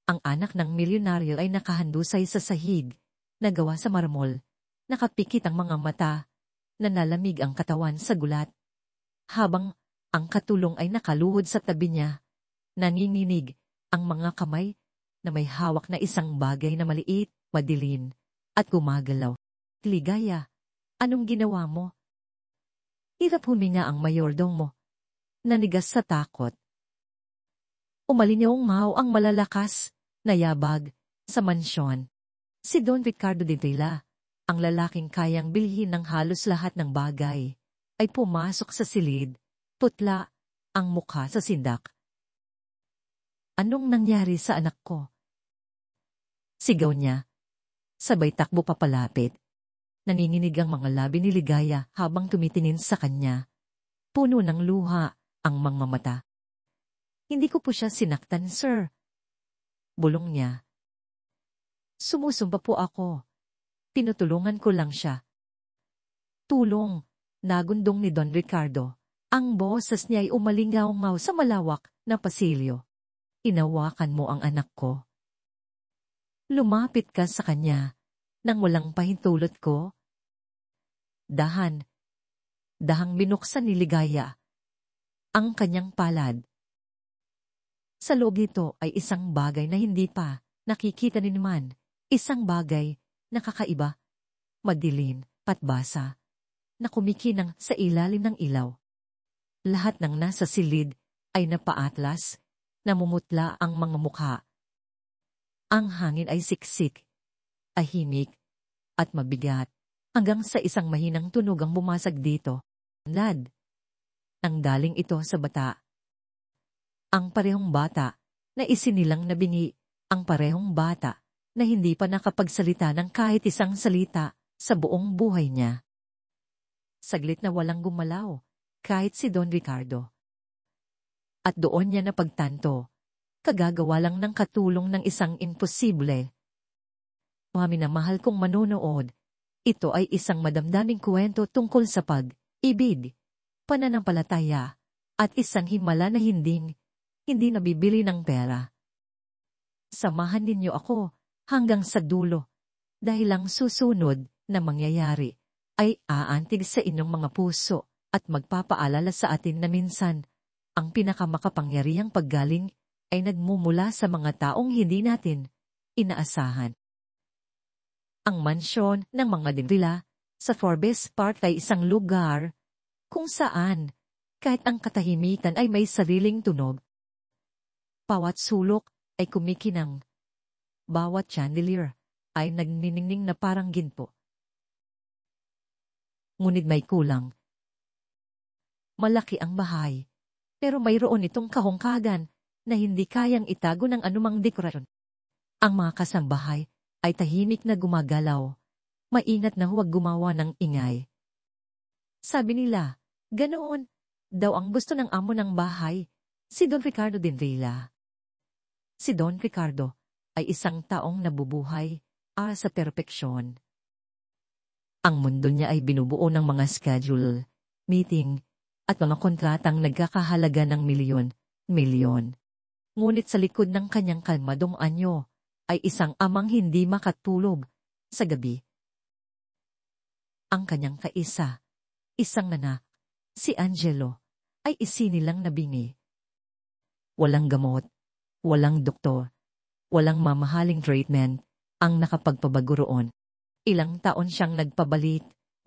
Ang anak ng milyonaryo ay nakahandusay sa sahig, nagawa sa marmol, nakapikit ang mga mata, nanalamig ang katawan sa gulat. Habang ang katulong ay nakaluhod sa tabi niya, nanginginig ang mga kamay na may hawak na isang bagay na maliit, madilim, at gumagalaw. Ligaya, anong ginawa mo? Hirap huminga ang mayordomo. Nanigas sa takot. Umalinyaw ang malalakas, na yabag, sa mansyon. Si Don Ricardo de Villa, ang lalaking kayang bilhin ng halos lahat ng bagay, ay pumasok sa silid, putla, ang mukha sa sindak. Anong nangyari sa anak ko? Sigaw niya. Sabay takbo papalapit. Nanginginig ang mga labi ni Ligaya habang tumitingin sa kanya. Puno ng luha ang mga mata. Hindi ko po siya sinaktan, sir. Bulong niya. Sumusumpa po ako. Tinutulungan ko lang siya. Tulong, nagundong ni Don Ricardo. Ang boses niya ay umalingaw-ngaw sa malawak na pasilyo. Inawakan mo ang anak ko. Lumapit ka sa kanya nang walang pahintulot ko. Dahang binuksan ni Ligaya ang kanyang palad. Sa loob nito ay isang bagay na hindi pa nakikita ni naman, isang bagay na kakaiba, madilim, patbasa, na kumikinang sa ilalim ng ilaw. Lahat ng nasa silid ay napaatlas, namumutla ang mga mukha. Ang hangin ay siksik, ahimik, at mabigat, hanggang sa isang mahinang tunog ang bumasag dito. Lad. Nanggaling ito sa bata. Ang parehong bata na isinilang na bingi, ang parehong bata na hindi pa nakapagsalita ng kahit isang salita sa buong buhay niya. Saglit na walang gumalaw, kahit si Don Ricardo. At doon niya napagtanto, kagagawa lang ng katulong ng isang imposible. Minamahal kong manonood, ito ay isang madamdaming kwento tungkol sa pag-ibig, pananampalataya, at isang himala na hindi nabibili ng pera. Samahan ninyo ako hanggang sa dulo, dahil ang susunod na mangyayari ay aantig sa inyong mga puso at magpapaalala sa atin na minsan, ang pinakamakapangyarihang paggaling ay nagmumula sa mga taong hindi natin inaasahan. Ang mansyon ng mga Dinvila sa Forbes Park ay isang lugar kung saan kahit ang katahimikan ay may sariling tunog. Bawat sulok ay kumikinang. Bawat chandelier ay nagniningning na parang ginto. Ngunit may kulang. Malaki ang bahay, pero mayroon itong kahungkagan na hindi kayang itago ng anumang dekorasyon. Ang mga kasambahay ay tahimik na gumagalaw, maingat na huwag gumawa ng ingay. Sabi nila, ganoon daw ang gusto ng amo ng bahay, si Don Ricardo de Villa. Si Don Ricardo ay isang taong nabubuhay sa perpeksyon. Ang mundo niya ay binubuo ng mga schedule, meeting, at mga kontratang nagkakahalaga ng milyon. Ngunit sa likod ng kanyang kalmadong anyo ay isang amang hindi makatulog sa gabi. Ang kanyang kaisa, isang anak, si Angelo, ay isinilang nabingi. Walang gamot, walang doktor, walang mamahaling treatment ang nakapagpabago roon. Ilang taon siyang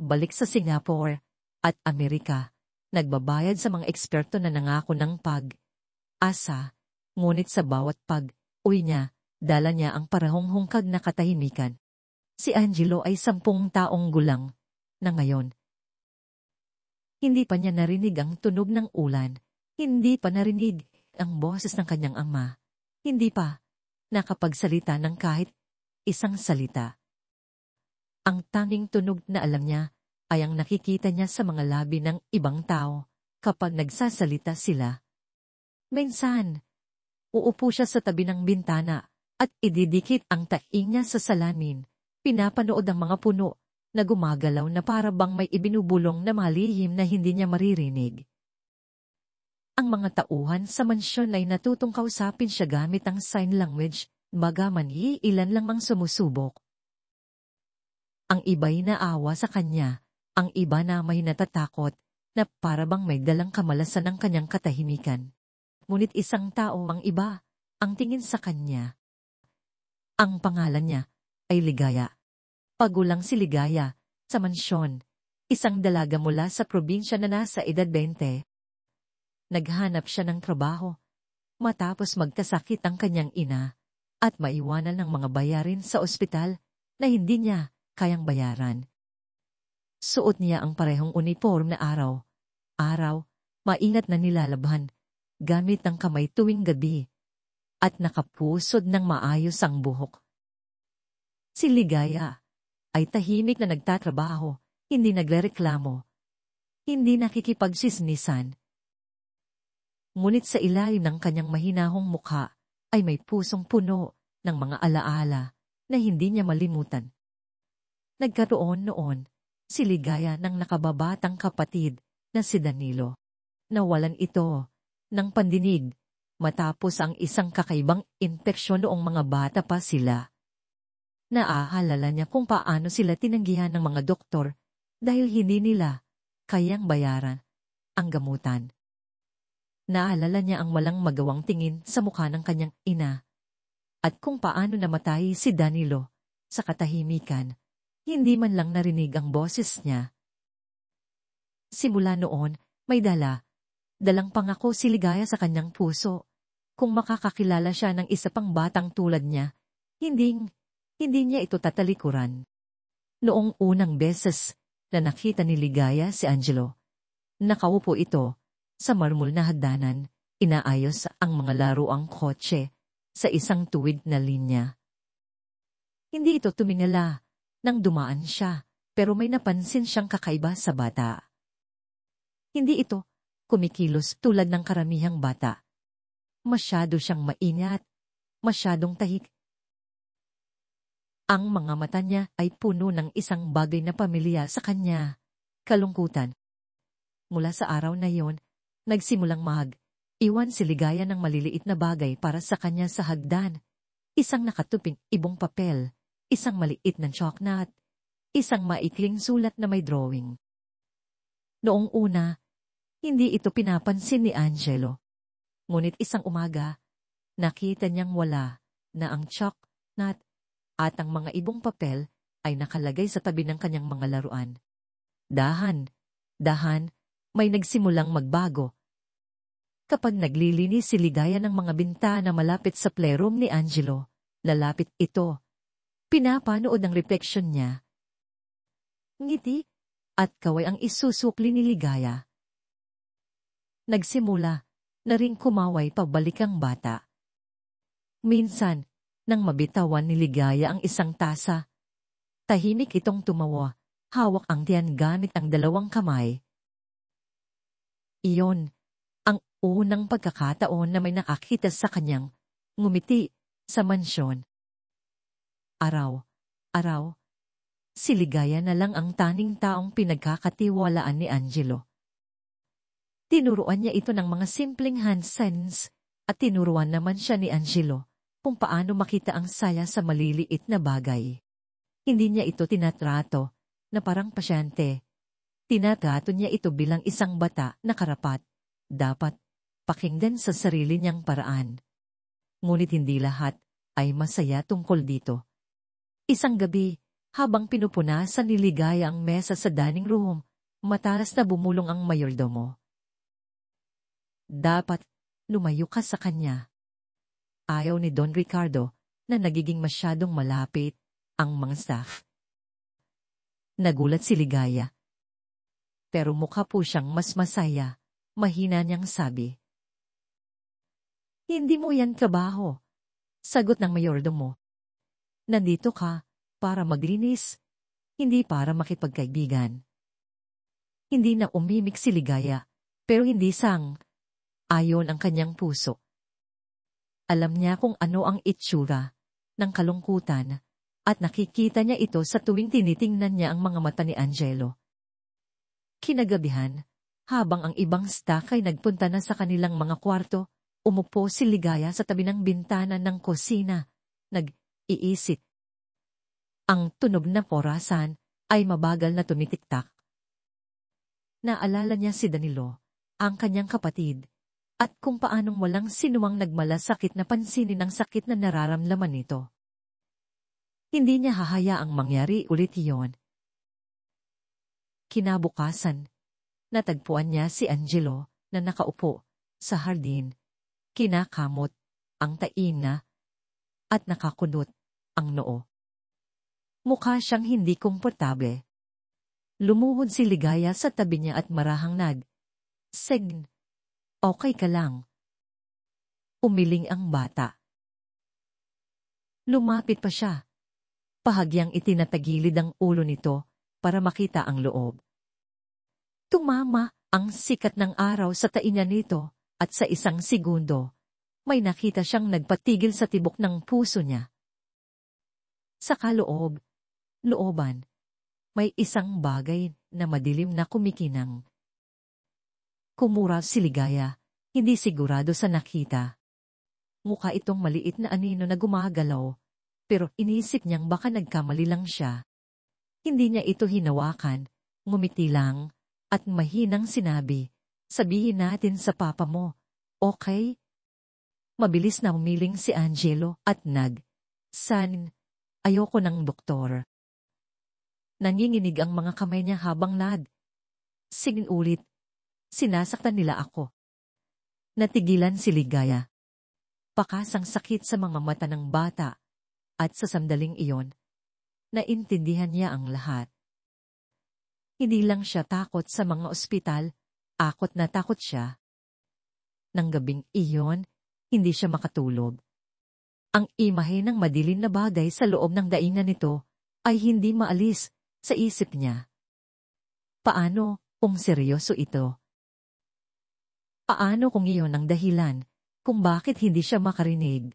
balik sa Singapore at Amerika, nagbabayad sa mga eksperto na nangako ng pag-asa, ngunit sa bawat pag-uwi niya, dala niya ang parehong hungkag na katahimikan. Si Angelo ay 10 taong gulang na ngayon. Hindi pa niya narinig ang tunog ng ulan, hindi pa narinig ang boses ng kanyang ama, hindi pa nakapagsalita ng kahit isang salita. Ang tanging tunog na alam niya ay ang nakikita niya sa mga labi ng ibang tao kapag nagsasalita sila. Minsan, uupo siya sa tabi ng bintana at ididikit ang taing niya sa salamin. Pinapanood ang mga puno na gumagalaw na para bang may ibinubulong na malihim na hindi niya maririnig. Ang mga tauhan sa mansyon ay natutong kausapin siya gamit ang sign language Bagaman ilan lang ang sumusubok. Ang iba'y naawa sa kanya, ang iba na may natatakot, na para bang may dalang kamalasan ng kanyang katahimikan. Ngunit isang tao ang iba, ang tingin sa kanya. Ang pangalan niya ay Ligaya. Pagulang si Ligaya, sa mansyon, isang dalaga mula sa probinsya na nasa edad 20. Naghanap siya ng trabaho, matapos magkasakit ang kanyang ina, at maiwanan ng mga bayarin sa ospital na hindi niya kayang bayaran. Suot niya ang parehong uniform na araw-araw, maingat na nilalabhan, gamit ng kamay tuwing gabi, at nakapusod ng maayos ang buhok. Si Ligaya ay tahimik na nagtatrabaho, hindi nagrereklamo, hindi nakikipagsisnisan. Ngunit sa ilalim ng kanyang mahinahong mukha ay may pusong puno ng mga alaala na hindi niya malimutan. Nagkaroon noon si Ligaya ng nakababatang kapatid na si Danilo. Nawalan ito ng pandinig matapos ang isang kakaibang impeksyon noong mga bata pa sila. Naaalala niya kung paano sila tinanggihan ng mga doktor dahil hindi nila kayang bayaran ang gamutan. Naalala niya ang walang magawang tingin sa mukha ng kanyang ina at kung paano namatay si Danilo sa katahimikan, hindi man lang narinig ang boses niya. Simula noon, may dalang pangako si Ligaya sa kanyang puso. Kung makakakilala siya ng isa pang batang tulad niya, hindi niya ito tatalikuran. Noong unang beses na nakita ni Ligaya si Angelo, nakaupo ito sa marmol na hagdanan, inaayos ang mga laruang kotse sa isang tuwid na linya. Hindi ito tumingala nang dumaan siya, pero may napansin siyang kakaiba sa bata. Hindi ito kumikilos tulad ng karamihang bata. Masyado siyang maingat, masyadong tahik. Ang mga mata niya ay puno ng isang bagay na pamilya sa kanya, kalungkutan. Mula sa araw na yon, nagsimulang iwan si Ligaya ng maliliit na bagay para sa kanya sa hagdan. Isang nakatuping ibong papel, isang maliit na chalknut, isang maikling sulat na may drawing. Noong una, hindi ito pinapansin ni Angelo. Ngunit isang umaga, nakita niyang wala na ang chalknut at ang mga ibong papel ay nakalagay sa tabi ng kanyang mga laruan. Dahan, may nagsimulang magbago. Kapag naglilinis si Ligaya ng mga bintana malapit sa playroom ni Angelo, lalapit ito. Pinapanood ang refleksyon niya. Ngiti at kaway ang isusukli ni Ligaya. Nagsimula na ring kumaway pabalik ang bata. Minsan, nang mabitawan ni Ligaya ang isang tasa, tahimik itong tumawa, hawak ang tiyan gamit ang dalawang kamay. Iyon, ang unang pagkakataon na may nakakita sa kanyang ngumiti sa mansyon. Araw, si Ligaya na lang ang tanging taong pinagkakatiwalaan ni Angelo. Tinuruan niya ito ng mga simpleng hand signs at tinuruan naman siya ni Angelo kung paano makita ang saya sa maliliit na bagay. Hindi niya ito tinatrato na parang pasyente. Tinatrato niya ito bilang isang bata na karapat, dapat pakinggan sa sarili niyang paraan. Ngunit hindi lahat ay masaya tungkol dito. Isang gabi, habang pinupunasan ni Ligaya ang mesa sa dining room, matalas na bumulong ang mayordomo. Dapat lumayo ka sa kanya. Ayaw ni Don Ricardo na nagiging masyadong malapit ang mga staff. Nagulat si Ligaya. Pero mukha po siyang mas masaya, mahina niyang sabi. Hindi mo yan trabaho. Sagot ng mayordomo. Nandito ka para maglinis, hindi para makipagkaibigan. Hindi na umimik si Ligaya, pero hindi ayon ang kanyang puso. Alam niya kung ano ang itsura ng kalungkutan at nakikita niya ito sa tuwing tinitingnan niya ang mga mata ni Angelo. Kinagabihan, habang ang ibang staff ay nagpunta na sa kanilang mga kwarto, umupo si Ligaya sa tabi ng bintana ng kusina, nag-iisip. Ang tunog na porasan ay mabagal na tumitiktak. Naalala niya si Danilo, ang kanyang kapatid, at kung paanong walang sinuwang nagmalasakit na pansinin ang sakit na nararamdaman nito. Hindi niya hahayaang mangyari ulit iyon. Kinabukasan, natagpuan niya si Angelo na nakaupo sa hardin, kinakamot ang taina at nakakunot ang noo. Mukha siyang hindi komportable. Lumuhod si Ligaya sa tabi niya at marahang "Seg, okay ka lang?" Umiling ang bata. Lumapit pa siya. Pahagyang itinatagilid ang ulo nito para makita ang loob. Tumama ang sikat ng araw sa tainga nito at sa isang segundo, may nakita siyang nagpatigil sa tibok ng puso niya. Sa looban, may isang bagay na madilim na kumikinang. Kumura si Ligaya, hindi sigurado sa nakita. Mukha itong maliit na anino na gumagalaw, pero iniisip niyang baka nagkamali lang siya. Hindi niya ito hinawakan, ngumiti lang, at mahinang sinabi, "Sabihin natin sa papa mo, okay?" Mabilis na umiling si Angelo at "San, ayoko ng doktor." Nanginginig ang mga kamay niya habang "Sige ulit, sinasaktan nila ako." Natigilan si Ligaya. Pakasang sakit sa mga mata ng bata, at sa sandaling iyon, naintindihan niya ang lahat. Hindi lang siya takot sa mga ospital, akot na takot siya. Nang gabing iyon, hindi siya makatulog. Ang imahe ng madilim na bagay sa loob ng daingan nito ay hindi maalis sa isip niya. Paano kung seryoso ito? Paano kung iyon ang dahilan kung bakit hindi siya makarinig?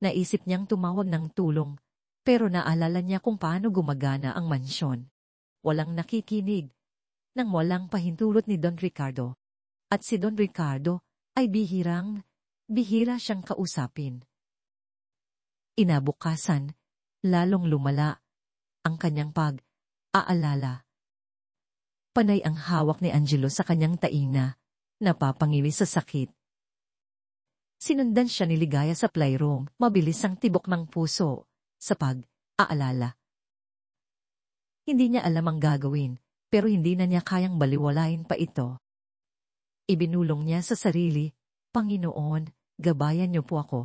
Naisip niyang tumawag ng tulong, pero naalala niya kung paano gumagana ang mansyon. Walang nakikinig, nang walang pahintulot ni Don Ricardo. At si Don Ricardo ay bihira siyang kausapin. Inabukasan, lalong lumala ang kanyang pag-aalala. Panay ang hawak ni Angelo sa kanyang tainga, napapangiwi sa sakit. Sinundan siya ni Ligaya sa playroom, mabilis ang tibok ng puso sa pag-aalala. Hindi niya alam ang gagawin, pero hindi na niya kayang baliwalain pa ito. Ibinulong niya sa sarili, "Panginoon, gabayan niyo po ako."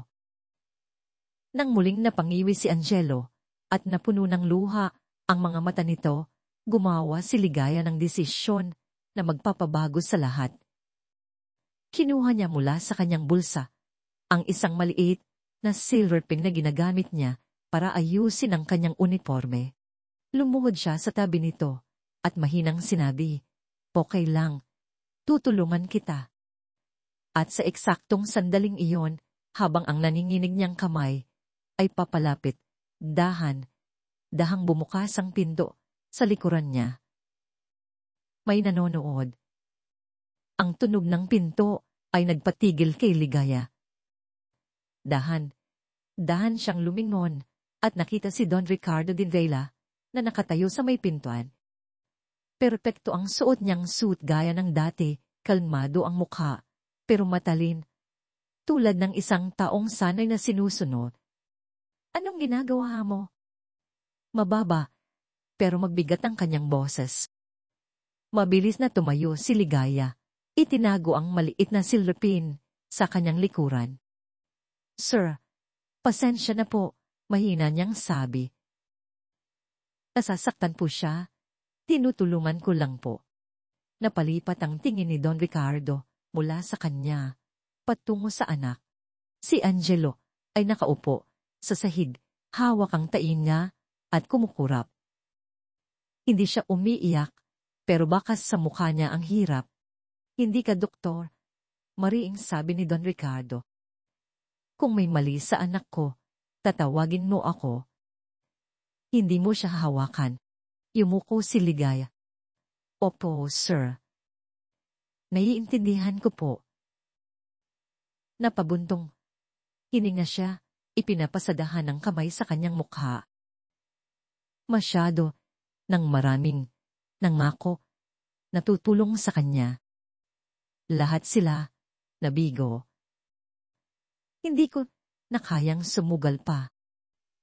Nang muling napangiwi si Angelo, at napuno ng luha ang mga mata nito, gumawa si Ligaya ng desisyon na magpapabago sa lahat. Kinuha niya mula sa kanyang bulsa ang isang maliit na silver pin na ginagamit niya para ayusin ang kanyang uniforme. Lumuhod siya sa tabi nito at mahinang sinabi, "Okay lang, tutulungan kita." At sa eksaktong sandaling iyon, habang ang naninginig niyang kamay ay papalapit, dahang bumukas ang pinto sa likuran niya. May nanonood. Ang tunog ng pinto ay nagpatigil kay Ligaya. Dahan siyang lumingon at nakita si Don Ricardo Dinvela na nakatayo sa may pintuan. Perpekto ang suot niyang suit gaya ng dati, kalmado ang mukha, pero matalin, tulad ng isang taong sanay na sinusunod. "Anong ginagawa mo?" Mababa, pero magbigat ang kanyang boses. Mabilis na tumayo si Ligaya. Itinago ang maliit na silver pin sa kanyang likuran. "Sir, pasensya na po," mahina niyang sabi. Nasasaktan po siya. "Tinutulungan ko lang po." Napalipat ang tingin ni Don Ricardo mula sa kanya patungo sa anak. Si Angelo ay nakaupo sa sahig, hawak ang tainga at kumukurap. Hindi siya umiiyak, pero bakas sa mukha niya ang hirap. "Hindi ka doktor," mariing sabi ni Don Ricardo. "Kung may mali sa anak ko, tatawagin mo ako." Hindi mo siya hawakan. Yumuko si Ligaya. "Opo, sir. Naiintindihan ko po." Napabuntong hininga siya ipinapasadahan ng kamay sa kanyang mukha. Masyado, ng maraming, nangako, natutulong sa kanya. Lahat sila, nabigo. Hindi ko na kayang sumugal pa.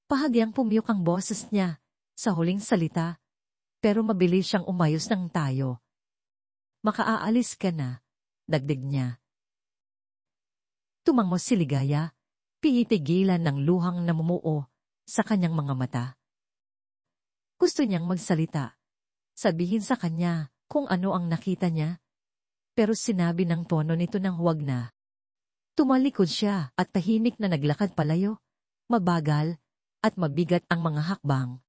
Bahagyang pumiyok ang boses niya sa huling salita, pero mabilis siyang umayos ng tayo. Makaaalis ka na, dagdag niya. Tumangos si Ligaya, pinipigilan ng luhang namumuo sa kanyang mga mata. Gusto niyang magsalita, sabihin sa kanya kung ano ang nakita niya, pero sinabi ng tono nito ng huwag na. Tumalikod siya at tahimik na naglakad palayo, mabagal at mabigat ang mga hakbang.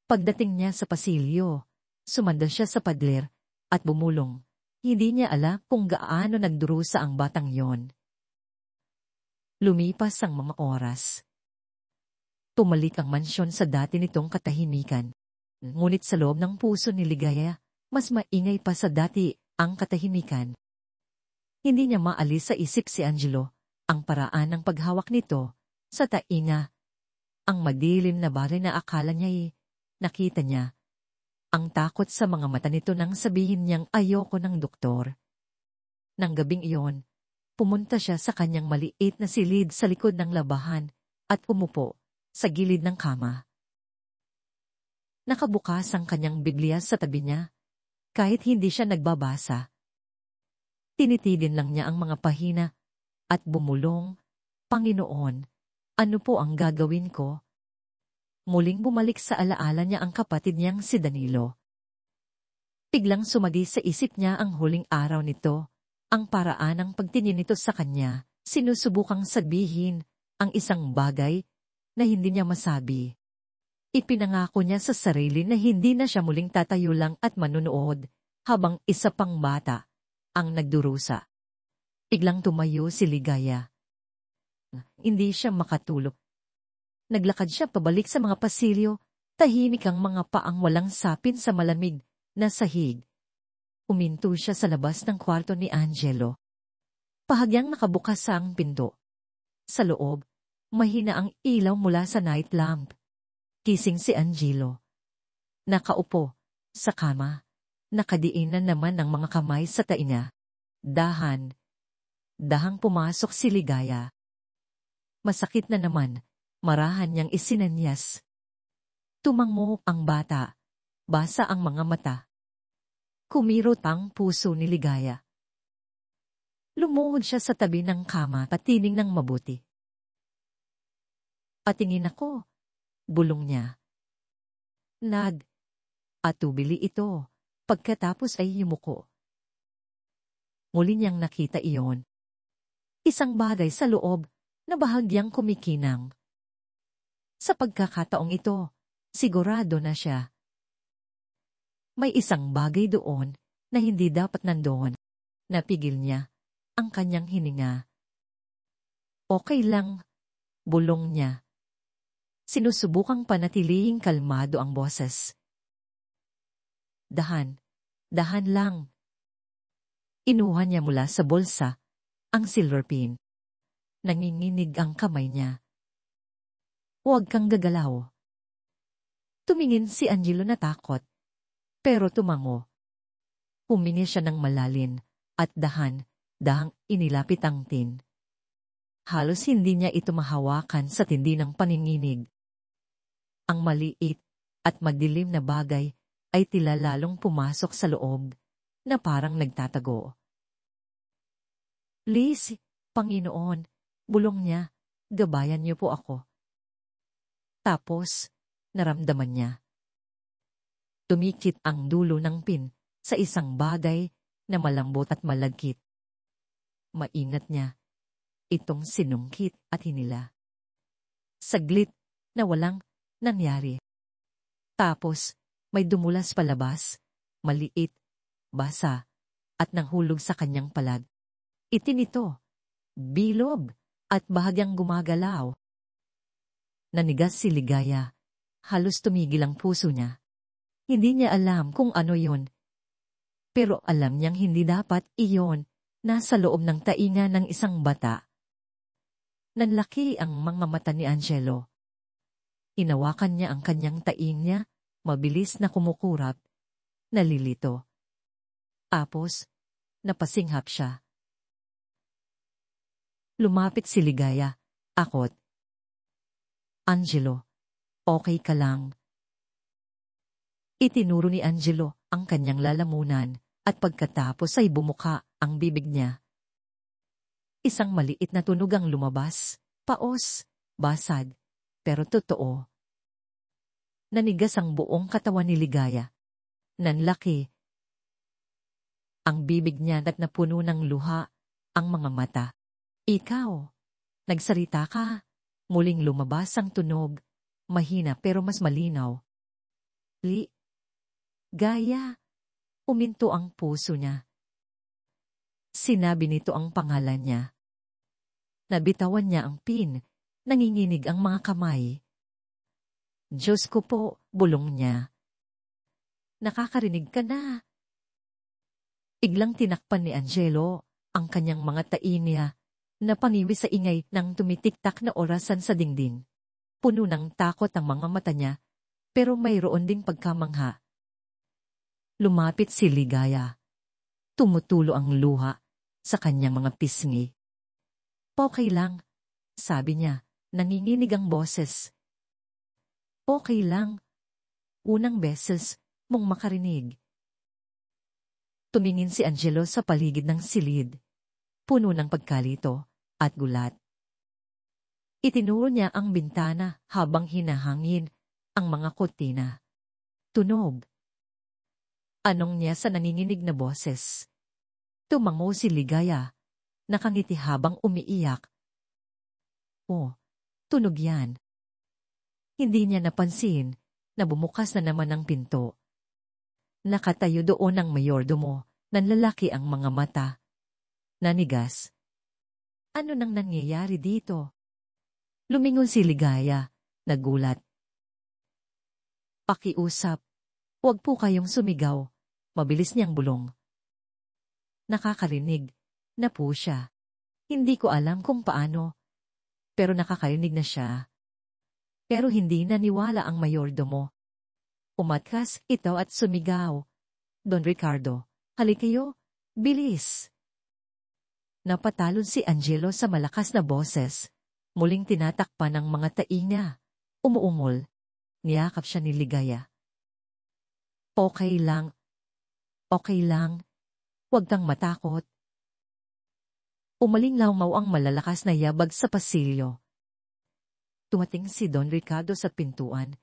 Pagdating niya sa pasilyo, sumanda siya sa padler at bumulong. Hindi niya alam kung gaano nagdurusa ang batang yon. Lumipas ang mga oras. Tumalik ang mansyon sa dati nitong katahimikan. Ngunit sa loob ng puso ni Ligaya, mas maingay pa sa dati ang katahimikan. Hindi niya maalis sa isip si Angelo ang paraan ng paghawak nito sa tainga. Ang madilim na bagay na akala niya nakita niya. Ang takot sa mga mata nito nang sabihin niyang ayoko ng doktor. Nang gabing iyon, pumunta siya sa kanyang maliit na silid sa likod ng labahan at umupo sa gilid ng kama. Nakabukas ang kanyang Biblia sa tabi niya, kahit hindi siya nagbabasa. Tinitidin lang niya ang mga pahina at bumulong, Panginoon, ano po ang gagawin ko? Muling bumalik sa alaala niya ang kapatid niyang si Danilo. Biglang sumagi sa isip niya ang huling araw nito, ang paraan ng pagtingin nito sa kanya, sinusubukang sabihin ang isang bagay na hindi niya masabi. Ipinangako niya sa sarili na hindi na siya muling tatayo lang at manunood, habang isa pang bata ang nagdurusa. Biglang tumayo si Ligaya. Hindi siya makatulog. Naglakad siya pabalik sa mga pasilyo, tahimik ang mga paang walang sapin sa malamig na sahig. Uminto siya sa labas ng kwarto ni Angelo. Pahagyang nakabukas ang pinto. Sa loob, mahina ang ilaw mula sa night lamp. Gising si Angelo. Nakaupo sa kama. Nakadiinan naman ng mga kamay sa tainga. Dahang pumasok si Ligaya. Masakit na naman, marahan niyang isinanyas. Tumango ang bata, basa ang mga mata. Kumirot ang puso ni Ligaya. Lumuhod siya sa tabi ng kama at tining ng mabuti. Patingin ako, bulong niya. Atubili ito. Pagkatapos ay yumuko. Muli niyang nakita iyon. Isang bagay sa loob na bahagyang kumikinang. Sa pagkakataong ito, sigurado na siya. May isang bagay doon na hindi dapat nandoon. Napigil niya ang kanyang hininga. Okay lang, bulong niya. Sinusubukang panatilihing kalmado ang boses. Dahan lang. Inuha niya mula sa bulsa ang silver pin. Nanginginig ang kamay niya. Huwag kang gagalaw. Tumingin si Angelo na takot, pero tumango. Humingi siya ng malalim at dahang inilapit ang tin. Halos hindi niya ito mahawakan sa tindi ng paninginig. Ang maliit at madilim na bagay ay tila lalong pumasok sa loob, na parang nagtatago. Please, Panginoon, bulong niya, gabayan niyo po ako. Tapos, naramdaman niya. Tumikit ang dulo ng pin sa isang bagay na malambot at malagkit. Maingat niya itong sinungkit at hinila. Saglit na walang nangyari. Tapos, may dumulas palabas, maliit, basa, at nanghulog sa kanyang palag. Itim ito, bilog, at bahagyang gumagalaw. Nanigas si Ligaya, halos tumigil ang puso niya. Hindi niya alam kung ano yon. Pero alam niyang hindi dapat iyon nasa loob ng tainga ng isang bata. Nanlaki ang mga mata ni Angelo. Hinawakan niya ang kanyang taing niya, mabilis na kumukurap, nalilito. Tapos, napasinghap siya. Lumapit si Ligaya, akot. Angelo, okay ka lang? Itinuro ni Angelo ang kanyang lalamunan at pagkatapos ay bumuka ang bibig niya. Isang maliit na tunog ang lumabas, paos, basag, pero totoo. Nanigas ang buong katawan ni Ligaya. Nanlaki. Ang bibig niya at napuno ng luha, ang mga mata. Ikaw, nagsalita ka. Muling lumabas ang tunog, mahina pero mas malinaw. Gaya, uminto ang puso niya. Sinabi nito ang pangalan niya. Nabitawan niya ang pin, nanginginig ang mga kamay. Diyos ko po, bulong niya. Nakakarinig ka na. Biglang tinakpan ni Angelo ang kanyang mga tain niya na paniwi sa ingay ng tumitiktak na orasan sa dingding. Puno ng takot ang mga mata niya, pero mayroon ding pagkamangha. Lumapit si Ligaya. Tumutulo ang luha sa kanyang mga pisngi. Okay lang, sabi niya, nanginginig ang boses. Okay lang. Unang beses mong makarinig. Tumingin si Angelo sa paligid ng silid, puno ng pagkalito at gulat. Itinuro niya ang bintana habang hinahangin ang mga kortina. Tunog. Anong niya sa nanginginig na boses? Tumango si Ligaya, nakangiti habang umiiyak. Oh, tunog yan. Hindi niya napansin na bumukas na naman ang pinto. Nakatayo doon ang mayordomo, nanlalaki ang mga mata. Nanigas. Ano nang nangyayari dito? Lumingon si Ligaya, nagulat. Pakiusap. Huwag po kayong sumigaw. Mabilis niyang bulong. Nakakarinig na po siya. Hindi ko alam kung paano, pero nakakarinig na siya. Pero hindi naniwala ang mayordomo. Umatras ito at sumigaw. Don Ricardo, halik kayo, bilis! Napatalon si Angelo sa malakas na boses. Muling tinatakpan ng mga taing niya. Umuungol. Niyakap siya ni Ligaya. Okay lang. Okay lang. Huwag kang matakot. Umalinglawmaw ang malalakas na yabag sa pasilyo. Tumating si Don Ricardo sa pintuan.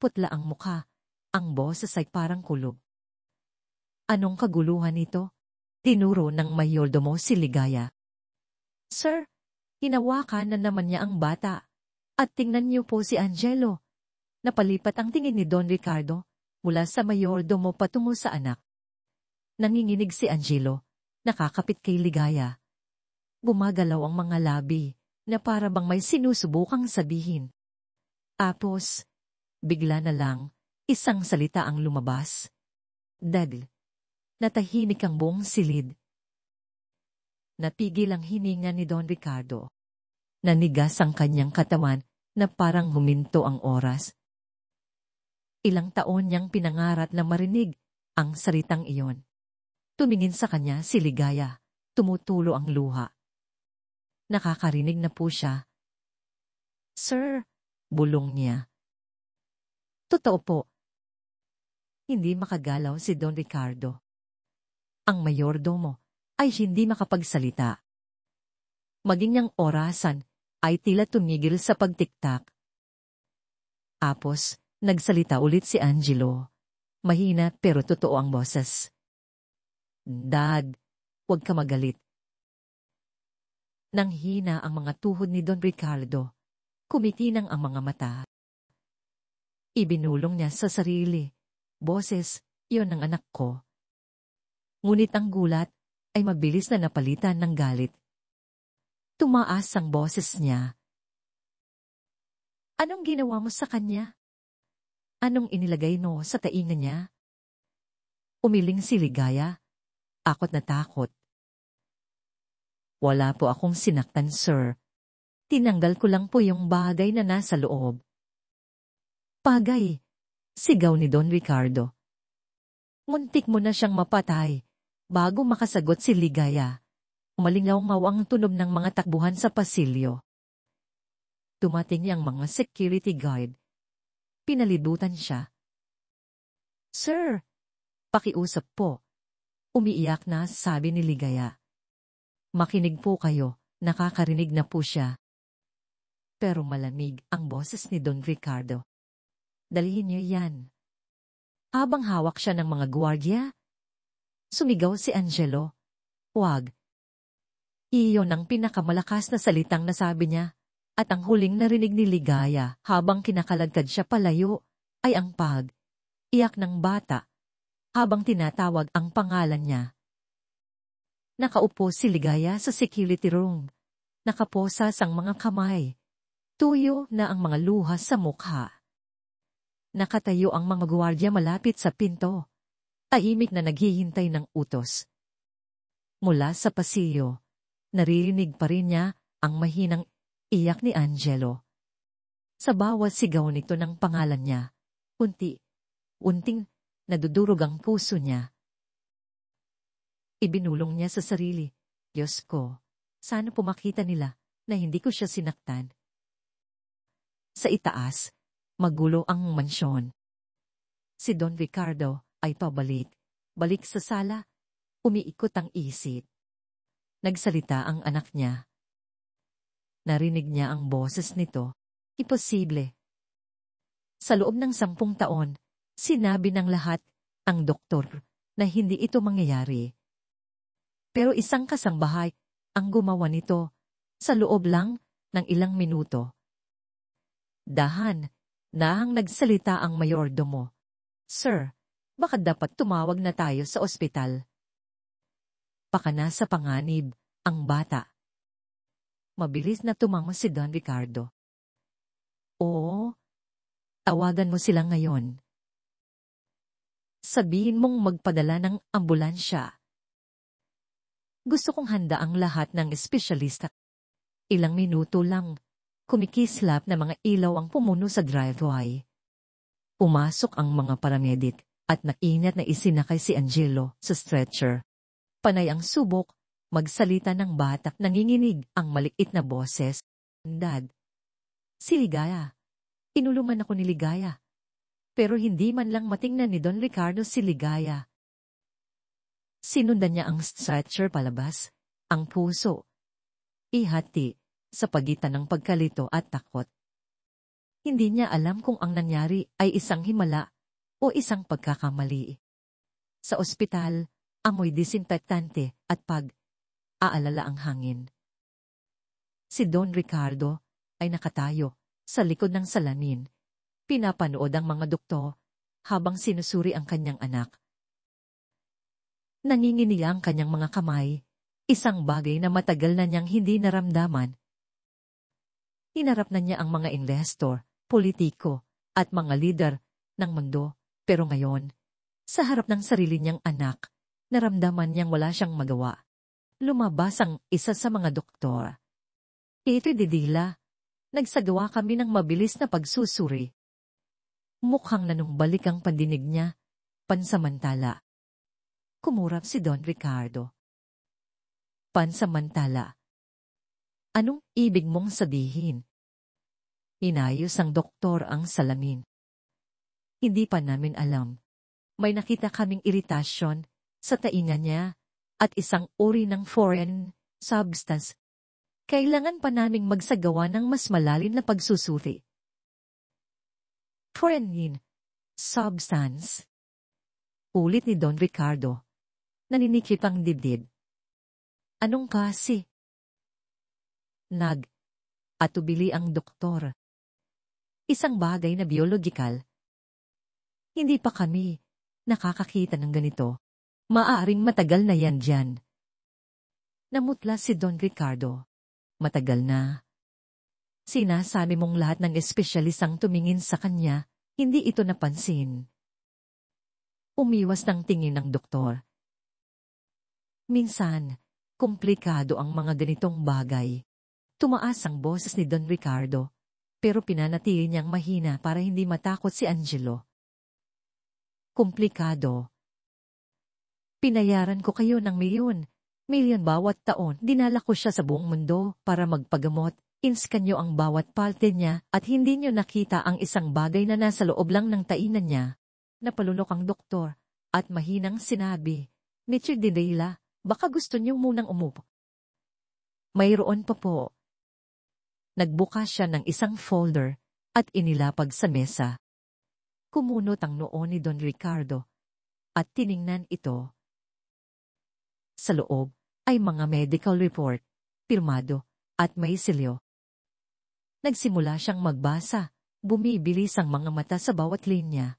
Putla ang mukha. Ang boses ay parang kulog. Anong kaguluhan ito? Tinuro ng mayordomo si Ligaya. Sir, hinawakan na naman niya ang bata. At tingnan niyo po si Angelo. Napalipat ang tingin ni Don Ricardo mula sa mayordomo patungo sa anak. Nanginginig si Angelo, nakakapit kay Ligaya. Gumagalaw ang mga labi na para bang may sinusubukang sabihin. Tapos, bigla na lang, isang salita ang lumabas. Dagl. Natahimik ang buong silid. Napigil ang hininga ni Don Ricardo. Nanigas ang kanyang katawan na parang huminto ang oras. Ilang taon niyang pinangarap na marinig ang salitang iyon. Tumingin sa kanya si Ligaya, tumutulo ang luha. Nakakarinig na po siya. Sir, bulong niya. Totoo po. Hindi makagalaw si Don Ricardo. Ang mayordomo ay hindi makapagsalita. Maging niyang orasan ay tila tumigil sa pagtiktak. Tapos, nagsalita ulit si Angelo. Mahina pero totoo ang boses. Dad, huwag ka magalit. Nanghina ang mga tuhod ni Don Ricardo. Kumikinang ang mga mata. Ibinulong niya sa sarili. Boses, iyon ang anak ko. Ngunit ang gulat ay mabilis na napalitan ng galit. Tumaas ang boses niya. Anong ginawa mo sa kanya? Anong inilagay mo sa tainga niya? Umiling si Ligaya. Akot na takot. Wala po akong sinaktan, sir. Tinanggal ko lang po yung bagay na nasa loob. Pagay, sigaw ni Don Ricardo. Muntik mo na siyang mapatay. Bago makasagot si Ligaya, umalingaw-ngaw ang tunog ng mga takbuhan sa pasilyo. Dumating ang mga security guard. Pinalibutan siya. Sir, pakiusap po. Umiiyak na, sabi ni Ligaya. Makinig po kayo, nakakarinig na po siya. Pero malamig ang boses ni Don Ricardo. Dalhin niyo yan. Habang hawak siya ng mga gwardiya, sumigaw si Angelo. Huwag. Iyon ang pinakamalakas na salitang nasabi niya, at ang huling narinig ni Ligaya habang kinakaladkad siya palayo, ay ang iyak ng bata, habang tinatawag ang pangalan niya. Nakaupo si Ligaya sa security room, nakaposas ang mga kamay, tuyo na ang mga luha sa mukha. Nakatayo ang mga gwardiya malapit sa pinto, tahimik na naghihintay ng utos. Mula sa pasilyo, naririnig pa rin niya ang mahinang iyak ni Angelo. Sa bawat sigaw nito ng pangalan niya, unting nadudurog ang puso niya. Ibinulong niya sa sarili, Diyos ko, sana pumakita nila na hindi ko siya sinaktan. Sa itaas, magulo ang mansyon. Si Don Ricardo ay balik sa sala, umiikot ang isip. Nagsalita ang anak niya. Narinig niya ang boses nito, imposible. Sa loob ng 10 taon, sinabi ng lahat, ang doktor, na hindi ito mangyayari. Pero isang kasambahay ang gumawa nito, sa loob lang ng ilang minuto. Dahang nagsalita ang mayordomo. Sir, baka dapat tumawag na tayo sa ospital. Baka nasa panganib ang bata. Mabilis na tumango si Don Ricardo. Oo, tawagan mo sila ngayon. Sabihin mong magpadala ng ambulansya. Gusto kong handa ang lahat ng espesyalista. Ilang minuto lang. Kumikislap na mga ilaw ang pumuno sa driveway. Pumasok ang mga paramedic at nainat na isinakay si Angelo sa stretcher. Panay ang subok, magsalita ng batak, nanginginig ang maliit na boses. Dad. Si Ligaya. Inulungan ako ni Ligaya. Pero hindi man lang matingnan ni Don Ricardo si Ligaya. Sinundan niya ang stretcher palabas, ang puso. Ihati. Sa pagitan ng pagkalito at takot. Hindi niya alam kung ang nangyari ay isang himala o isang pagkakamali. Sa ospital, amoy disinfektante at aalala ang hangin. Si Don Ricardo ay nakatayo sa likod ng salamin. Pinapanood ang mga doktor habang sinusuri ang kanyang anak. Nanginginig ang kanyang mga kamay, isang bagay na matagal na niyang hindi naramdaman. Hinarap na niya ang mga investor, politiko, at mga lider ng mundo, pero ngayon, sa harap ng sarili niyang anak, naramdaman niyang wala siyang magawa. Lumabas ang isa sa mga doktor. Ito'y didila. Nagsagawa kami ng mabilis na pagsusuri. Mukhang nanumbalik ang pandinig niya, pansamantala. Kumurap si Don Ricardo. Pansamantala. Anong ibig mong sabihin? Inayos ang doktor ang salamin. Hindi pa namin alam. May nakita kaming iritasyon sa tainga niya at isang uri ng foreign substance. Kailangan pa naming magsagawa ng mas malalim na pagsusuri. Foreign substance. Ulit ni Don Ricardo. Naninikip ang dibdib. Anong kasi? Atubili ang doktor. Isang bagay na biologikal. Hindi pa kami nakakakita ng ganito. Maaaring matagal na yan dyan. Namutla si Don Ricardo. Matagal na. Sinasabi mong lahat ng espesyalistang tumingin sa kanya, hindi ito napansin. Umiwas ng tingin ng doktor. Minsan, komplikado ang mga ganitong bagay. Tumaas ang boses ni Don Ricardo, pero pinanatili niyang mahina para hindi matakot si Angelo. Komplikado. Pinayaran ko kayo ng milyon bawat taon. Dinala ko siya sa buong mundo para magpagamot. Inscan niyo ang bawat parte niya at hindi niyo nakita ang isang bagay na nasa loob lang ng tainan niya. Napalunok ang doktor at mahinang sinabi, Mr. Dinela, baka gusto niyo munang umupo. Mayroon pa po. Nagbukas siya ng isang folder at inilapag sa mesa. Kumunot ang noo ni Don Ricardo at tiningnan ito. Sa loob ay mga medical report, pirmado at may selyo. Nagsimula siyang magbasa, bumibilis ang mga mata sa bawat linya.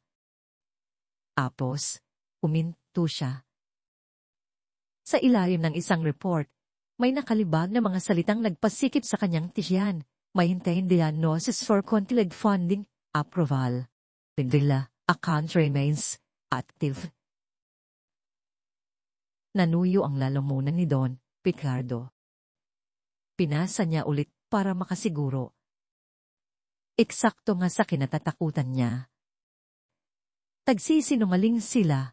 Tapos, huminto siya. Sa ilalim ng isang report, may nakalibag na mga salitang nagpasikip sa kanyang tiyan. Maintain diagnosis for contingent funding, approval. Pindila, account remains active. Nanuyo ang lalamunan ni Don Ricardo. Pinasa niya ulit para makasiguro. Eksakto nga sa kinatatakutan niya. Tagsisinungaling sila.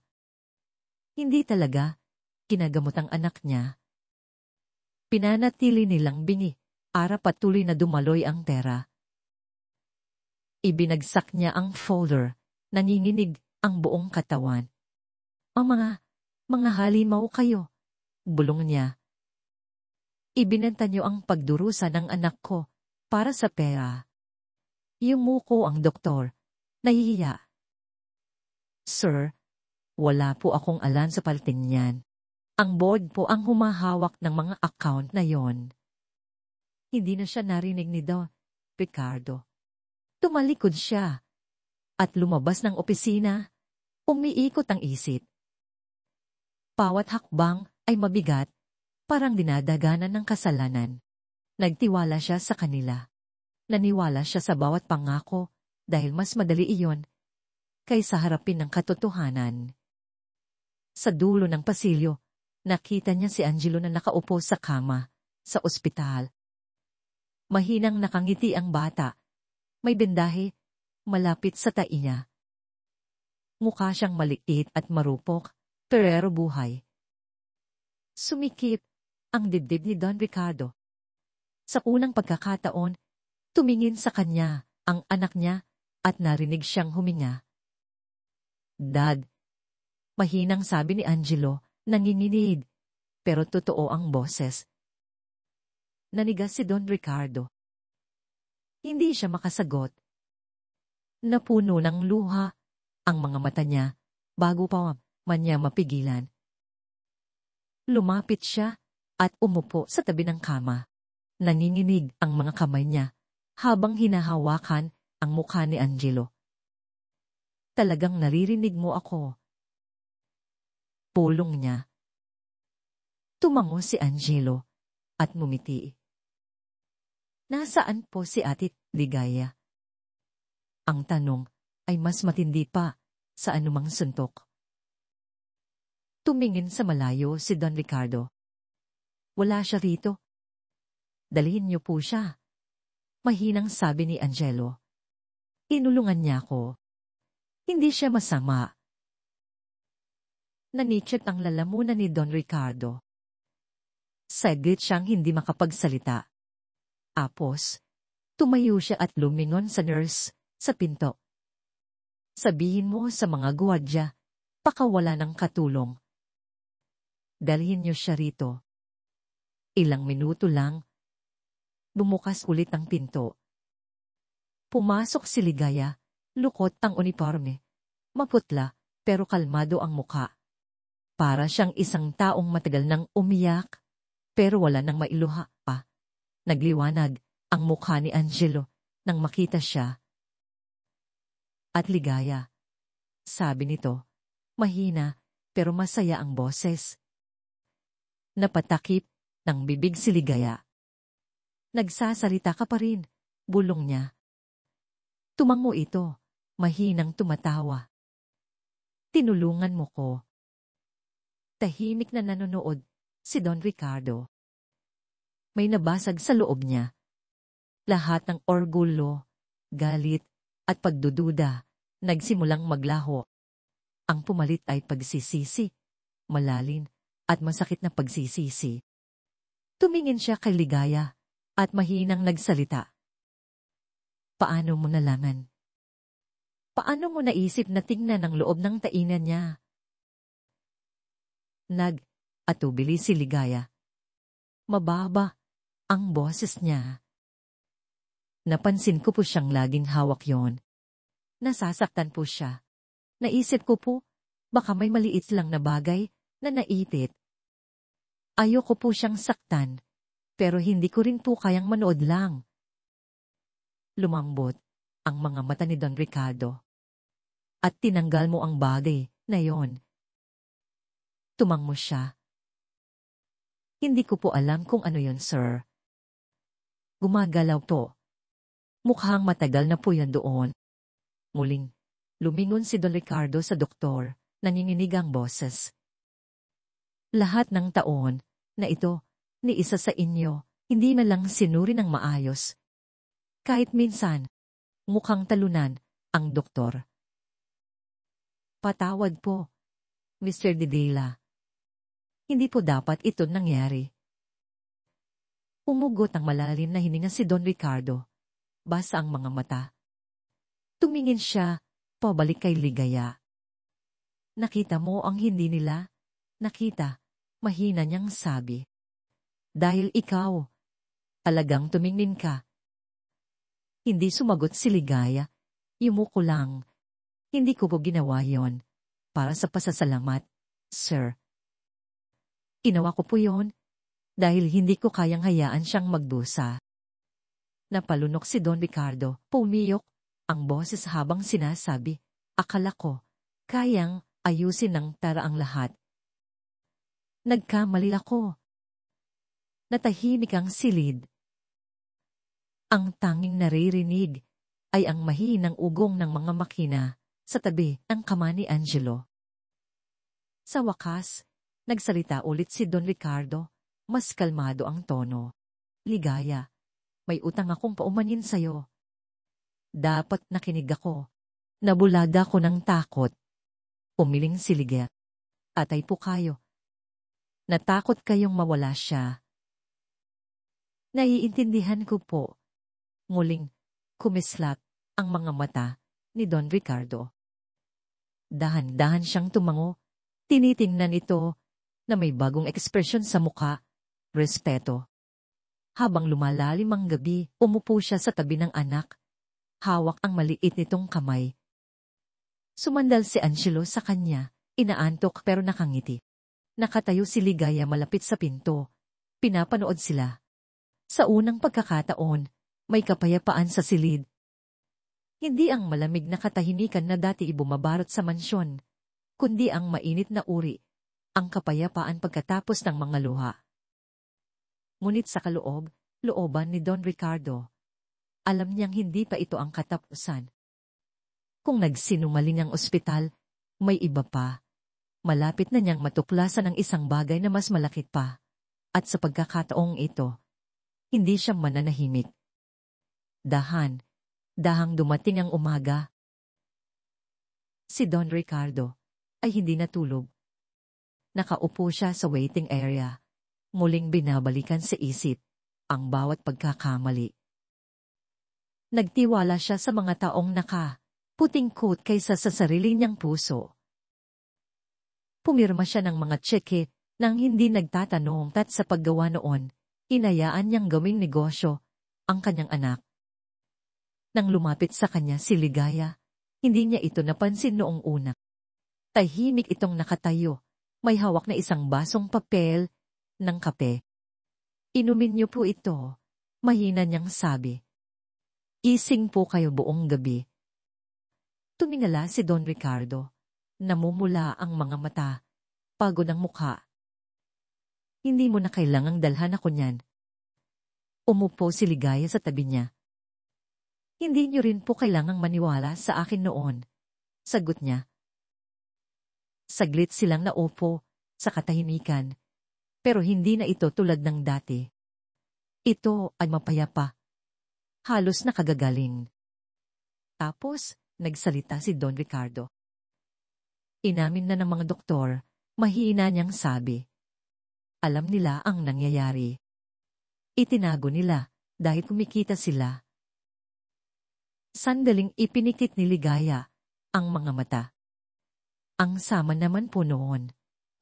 Hindi talaga kinagamot ang anak niya. Pinanatili nilang bingi, para patuloy na dumaloy ang pera. Ibinagsak niya ang folder, nanginginig ang buong katawan. Mga halimaw kayo, bulong niya. Ibinenta niyo ang pagdurusa ng anak ko para sa pera. Yumuko ang doktor, nahihiya. Sir, wala po akong alam sa paltin niyan. Ang board po ang humahawak ng mga account na yon. Hindi na siya narinig ni Don Ricardo. Tumalikod siya at lumabas ng opisina. Umiikot ang isip. Bawat hakbang ay mabigat, parang dinadaganan ng kasalanan. Nagtiwala siya sa kanila. Naniwala siya sa bawat pangako dahil mas madali iyon kaysa harapin ng katotohanan. Sa dulo ng pasilyo, nakita niya si Angelo na nakaupo sa kama sa ospital. Mahinang nakangiti ang bata. May bendahe, malapit sa tai niya. Mukha siyang maliit at marupok, pero buhay. Sumikip ang dibdib ni Don Ricardo. Sa unang pagkakataon, tumingin sa kanya ang anak niya at narinig siyang huminga. Dad, mahinang sabi ni Angelo, nanginginig, pero totoo ang boses. Nanigas si Don Ricardo. Hindi siya makasagot. Napuno ng luha ang mga mata niya bago pa man niya mapigilan. Lumapit siya at umupo sa tabi ng kama. Nanginginig ang mga kamay niya habang hinahawakan ang mukha ni Angelo. Talagang naririnig mo ako. Pulong niya. Tumango si Angelo at ngumiti. Nasaan po si Ate Ligaya? Ang tanong ay mas matindi pa sa anumang suntok. Tumingin sa malayo si Don Ricardo. Wala siya rito. Dalhin niyo po siya. Mahinang sabi ni Angelo. Inulungan niya ako. Hindi siya masama. Nanichat ang lalamunan ni Don Ricardo. Saglit siyang hindi makapagsalita. Tapos, tumayo siya at lumingon sa nurse sa pinto. Sabihin mo sa mga guwadya, pakawala ng katulong. Dalhin niyo siya rito. Ilang minuto lang, bumukas ulit ang pinto. Pumasok si Ligaya, lukot ang uniforme. Maputla, pero kalmado ang muka. Para siyang isang taong matagal nang umiyak, pero wala nang mailuha pa. Nagliwanag ang mukha ni Angelo nang makita siya. At Ligaya, sabi nito, mahina pero masaya ang boses. Napatakip ng bibig si Ligaya. Nagsasalita ka pa rin, bulong niya. Tumango ito, mahinang tumatawa. Tinulungan mo ko. Tahimik na nanonood si Don Ricardo. May nabasag sa loob niya Lahat ng orgulyo, galit, at pagdududa nagsimulang maglaho. Ang pumalit ay pagsisisi, malalim, at masakit na pagsisisi. Tumingin siya kay Ligaya at mahinang nagsalita. Paano mo nalaman? Paano mo naisip na tingnan ang loob ng tainan niya? Nag-atubili si Ligaya. Mababa ang boses niya. Napansin ko po siyang laging hawak yon. Nasasaktan po siya. Naisip ko po, baka may maliit lang na bagay na naitit. Ayoko po siyang saktan, pero hindi ko rin po kayang manood lang. Lumambot ang mga mata ni Don Ricardo. At tinanggal mo ang bagay na yon. Tumangmo siya. Hindi ko po alam kung ano yon, sir. Gumagalaw po. Mukhang matagal na po yan doon. Muling, lumingon si Don Ricardo sa doktor, nanginginig ang boses. Lahat ng taon na ito, ni isa sa inyo, hindi na lang sinuri ng maayos. Kahit minsan, mukhang talunan ang doktor. Patawad po, Mr. Didela. Hindi po dapat ito nangyari. Umugot ang malalim na hininga si Don Ricardo. Basa ang mga mata. Tumingin siya, pabalik kay Ligaya. Nakita mo ang hindi nila? Nakita, mahina niyang sabi. Dahil ikaw, talagang tumingin ka. Hindi sumagot si Ligaya. Yumuko lang. Hindi ko po ginawa yon para sa pasasalamat, sir. Ginawa ko po yon dahil hindi ko kayang hayaan siyang magdusa. Napalunok si Don Ricardo, pumiyok ang boses habang sinasabi, akala ko, kayang ayusin ng tara ang lahat. Nagkamali ako. Natahimik ang silid. Ang tanging naririnig ay ang mahinang ugong ng mga makina sa tabi ng kama ni Angelo. Sa wakas, nagsalita ulit si Don Ricardo, mas kalmado ang tono. Ligaya, may utang akong paumanin sa'yo. Dapat nakinig ako. Nabulada ko ng takot. Umiling si Ligaya. Atay po kayo. Natakot kayong mawala siya. Naiintindihan ko po. Muling, kumislap ang mga mata ni Don Ricardo. Dahan-dahan siyang tumango. Tinitingnan ito na may bagong ekspresyon sa muka, respeto. Habang lumalalim ang gabi, umupo siya sa tabi ng anak. Hawak ang maliit nitong kamay. Sumandal si Angelo sa kanya, inaantok pero nakangiti. Nakatayo si Ligaya malapit sa pinto. Pinapanood sila. Sa unang pagkakataon, may kapayapaan sa silid. Hindi ang malamig na katahimikan na dati ibumabarot sa mansyon, kundi ang mainit na uri, ang kapayapaan pagkatapos ng mga luha. Ngunit sa looban ni Don Ricardo, alam niyang hindi pa ito ang katapusan. Kung nagsinungaling ang ospital, may iba pa. Malapit na niyang matuklasan ang isang bagay na mas malaki pa. At sa pagkakataong ito, hindi siya mananahimik. Dahang dumating ang umaga. Si Don Ricardo ay hindi natulog. Nakaupo siya sa waiting area. Muling binabalikan sa isip ang bawat pagkakamali. Nagtiwala siya sa mga taong puting coat kaysa sa sarili niyang puso. Pumirma siya ng mga tseke nang hindi nagtatanong at sa paggawa noon, hinayaan niyang gawing negosyo ang kanyang anak. Nang lumapit sa kanya si Ligaya, hindi niya ito napansin noong una. Tahimik itong nakatayo, may hawak na isang basong papel ng kape. Inumin niyo po ito, mahina niyang sabi. Gising po kayo buong gabi. Tumingala si Don Ricardo. Namumula ang mga mata, pagod ang mukha. Hindi mo na kailangang dalhan ako niyan. Umupo si Ligaya sa tabi niya. Hindi niyo rin po kailangang maniwala sa akin noon, sagot niya. Saglit silang naupo sa katahimikan, pero hindi na ito tulad ng dati. Ito ay mapayapa. halos nakagagaling. Tapos, nagsalita si Don Ricardo. Inamin na ng mga doktor, mahina niyang sabi. Alam nila ang nangyayari. Itinago nila dahil kumikita sila. Sandaling ipinikit ni Ligaya ang mga mata. Ang sama naman po noon,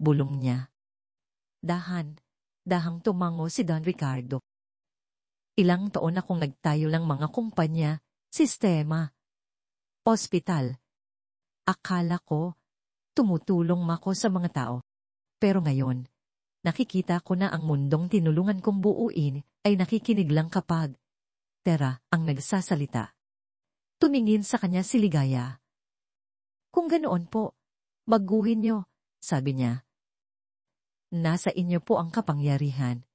bulong niya. Dahang tumango si Don Ricardo. Ilang taon akong nagtayo ng mga kumpanya, sistema, ospital. Akala ko, tumutulong ako sa mga tao. Pero ngayon, nakikita ko na ang mundong tinulungan kong buuin ay nakikinig lang kapag pera ang nagsasalita. Tumingin sa kanya si Ligaya. Kung ganoon po, baguhin niyo, sabi niya. Nasa inyo po ang kapangyarihan.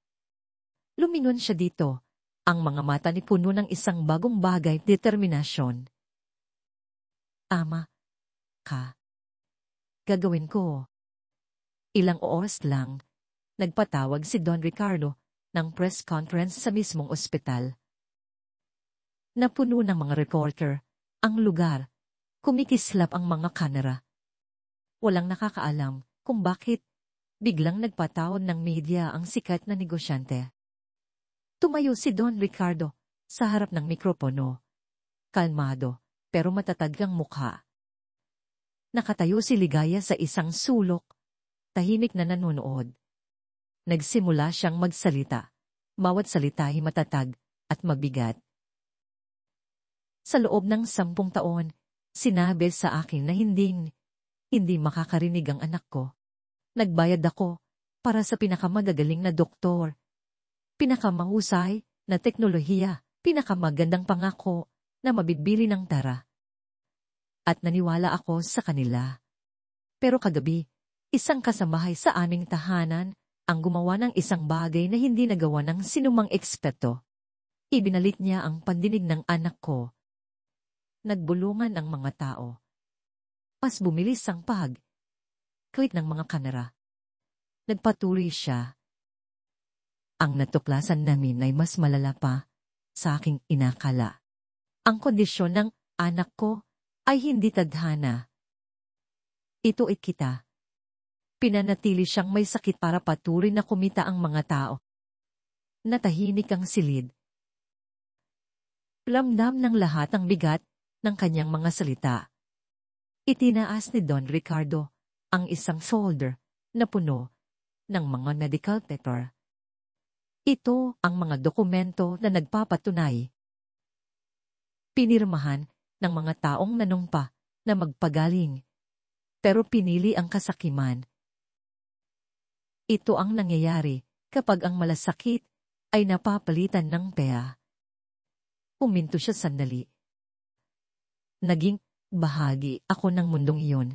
Lumingon siya dito, ang mga mata ni puno ng isang bagong bagay, determinasyon. Tama ka. Gagawin ko. Ilang oras lang, nagpatawag si Don Ricardo ng press conference sa mismong ospital. Napuno ng mga reporter ang lugar, kumikislap ang mga kamera. Walang nakakaalam kung bakit biglang nagpatawag ng media ang sikat na negosyante. Tumayo si Don Ricardo sa harap ng mikropono. Kalmado, pero matatag ang mukha. Nakatayo si Ligaya sa isang sulok, tahimik na nanonood. Nagsimula siyang magsalita. Bawat salita ay matatag at mabigat. Sa loob ng 10 taon, sinabi sa akin na hindi makakarinig ang anak ko. Nagbayad ako para sa pinakamagagaling na doktor, pinakamahusay na teknolohiya, pinakamagandang pangako na mabibili ng tara. At naniwala ako sa kanila. Pero kagabi, isang kasamahay sa aming tahanan ang gumawa ng isang bagay na hindi nagawa ng sinumang eksperto. Ibinalit niya ang pandinig ng anak ko. Nagbulungan ang mga tao. Mas bumilis ang click ng mga kamera. Nagpatuloy siya. Ang natuklasan namin ay mas malala pa sa aking inakala. Ang kondisyon ng anak ko ay hindi tadhana. Ito ay kita. Pinanatili siyang may sakit para patuloy na kumita ang mga tao. Natahimik ang silid. Ramdam ng lahat ang bigat ng kanyang mga salita. Itinaas ni Don Ricardo ang isang folder na puno ng mga medical paper. Ito ang mga dokumento na nagpapatunay. Pinirmahan ng mga taong nanumpa na magpagaling, pero pinili ang kasakiman. Ito ang nangyayari kapag ang malasakit ay napapalitan ng pea. Huminto siya sandali. Naging bahagi ako ng mundong iyon.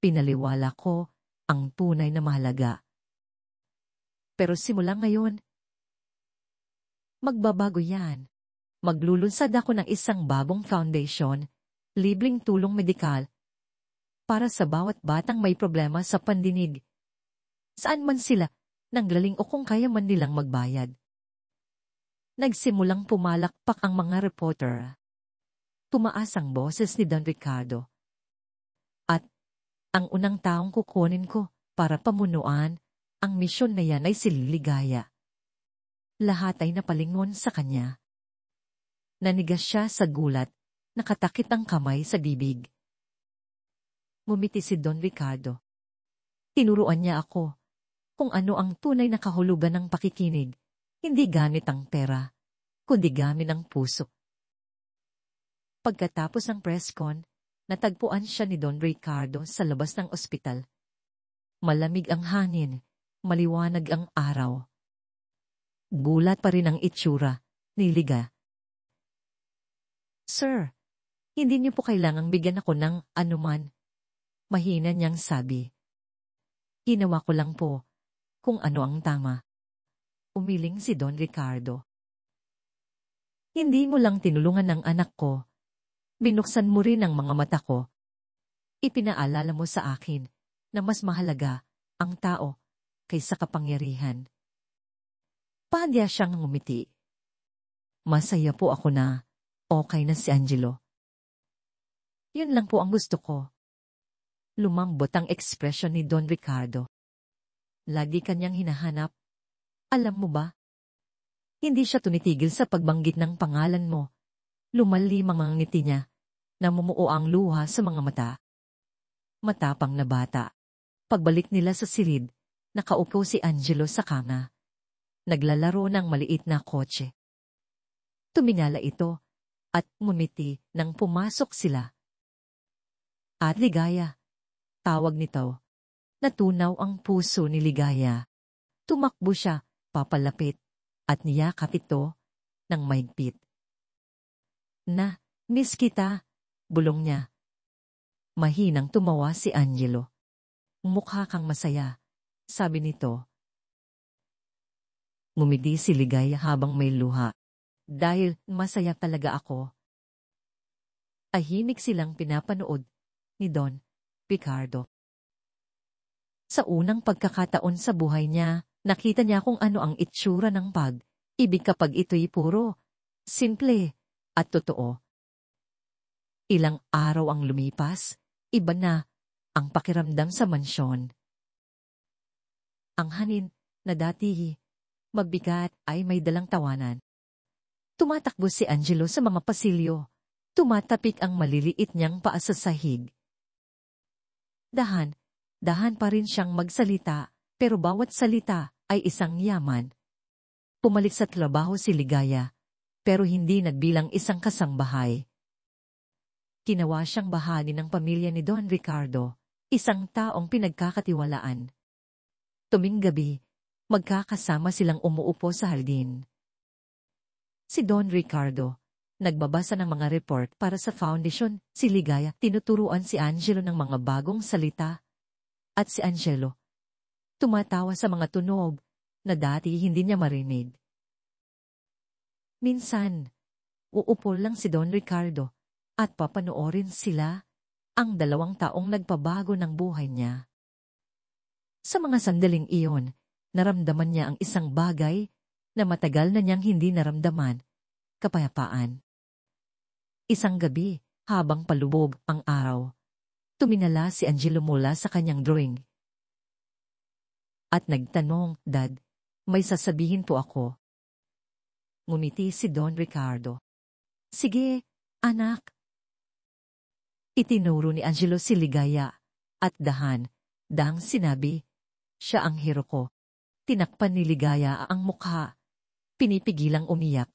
Pinaliwala ko ang tunay na mahalaga. Pero simula ngayon, magbabago yan. Maglulunsad ako ng isang bagong foundation, libreng tulong medikal, para sa bawat batang may problema sa pandinig. Saan man sila, nanggaling o kung kaya man nilang magbayad. Nagsimulang pumalakpak ang mga reporter. Tumaas ang boses ni Don Ricardo. At ang unang taong kukunin ko para pamunuan ang misyon na yan ay si Ligaya. Lahat ay napalingon sa kanya. Nanigas siya sa gulat, nakatakip ang kamay sa bibig. Ngumiti si Don Ricardo. Tinuruan niya ako kung ano ang tunay na kahulugan ng pakikinig, hindi gamit ang pera, kundi gamit ang puso. Pagkatapos ng press con, natagpuan siya ni Don Ricardo sa labas ng ospital. Malamig ang hangin, maliwanag ang araw. Gulat pa rin ang itsura ni Liga. Sir, hindi niyo po kailangang bigyan ako ng anuman. Mahina niyang sabi. Ginawa ko lang po kung ano ang tama. Umiling si Don Ricardo. Hindi mo lang tinulungan ng anak ko. Binuksan mo rin ang mga mata ko. Ipinaalala mo sa akin na mas mahalaga ang tao kaysa kapangyarihan. Padya siyang ngumiti. Masaya po ako na okay na si Angelo. Yun lang po ang gusto ko. Lumambot ang ekspresyon ni Don Ricardo. Lagi kanyang hinahanap. Alam mo ba? Hindi siya tunitigil sa pagbanggit ng pangalan mo. Lumalim ang mga ngiti niya. Namumuo ang luha sa mga mata. Matapang na bata. Pagbalik nila sa silid, nakaupo si Angelo sa kama. Naglalaro ng maliit na kotse. Tumingala ito at ngumiti nang pumasok sila. At Ligaya, tawag nito. Natunaw ang puso ni Ligaya. Tumakbo siya, papalapit, at niyakap ito ng mahigpit. Miss kita, bulong niya. Mahinang tumawa si Angelo. Mukha kang masaya, sabi nito. Ngumiti si Ligaya habang may luha. Dahil masaya talaga ako. Tahimik silang pinapanood ni Don Ricardo. Sa unang pagkakataon sa buhay niya, nakita niya kung ano ang itsura ng pag-ibig kapag ito'y puro, simple, at totoo. Ilang araw ang lumipas, iba na ang pakiramdam sa mansyon. Ang hanin na dati mabigat ay may dalang tawanan. Tumatakbo si Angelo sa mga pasilyo. Tumatapik ang maliliit niyang paa sa sahig. Dahan pa rin siyang magsalita, pero bawat salita ay isang yaman. Pumalik sa trabaho si Ligaya, pero hindi nagbilang isang kasangbahay. Ginawa siyang bahagi ng pamilya ni Don Ricardo, isang taong pinagkakatiwalaan. Tuming gabi, magkakasama silang umuupo sa hardin. Si Don Ricardo, nagbabasa ng mga report para sa foundation. Si Ligaya, tinuturuan si Angelo ng mga bagong salita. At si Angelo, tumatawa sa mga tunog na dati hindi niya marinig. Minsan, uupo lang si Don Ricardo at papanoorin sila, ang dalawang taong nagpabago ng buhay niya. Sa mga sandaling iyon, naramdaman niya ang isang bagay na matagal na niyang hindi naramdaman, kapayapaan. Isang gabi, habang palubog ang araw, tuminala si Angelo mula sa kanyang drawing. At nagtanong, Dad, may sasabihin po ako. Ngumiti si Don Ricardo. Sige, anak. Itinuro ni Angelo si Ligaya, at dahang sinabi, siya ang hero ko. Tinakpan ni Ligaya ang mukha. Pinipigilang umiyak.